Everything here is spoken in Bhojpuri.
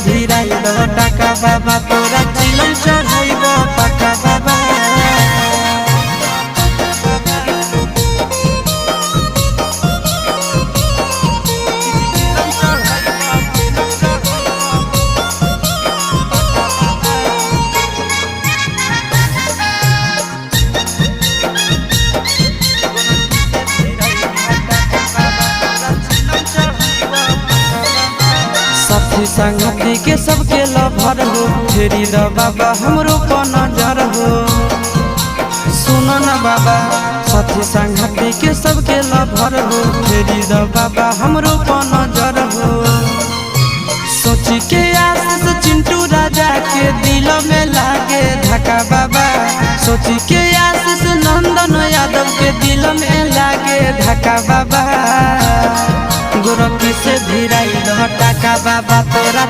भिराई दो टाका बाबा तोरा चिलम चढ़ाइब पाका बाबा। साथी संगती के सबके लभर हो फेरी द बाबा हमरो पर नजर हो। सुनो न बाबा साथी संगती के सबके लभर हो फेरी द बाबा हमरो पर नजर हो। सोची के आशीष चिंटू राजा के दिल में लागे धक्का बाबा। सोची के आशीष नंदन यादव के दिल में लागे धक्का बाबा। गोरखी से भिराई दो टाका बाबा तोरा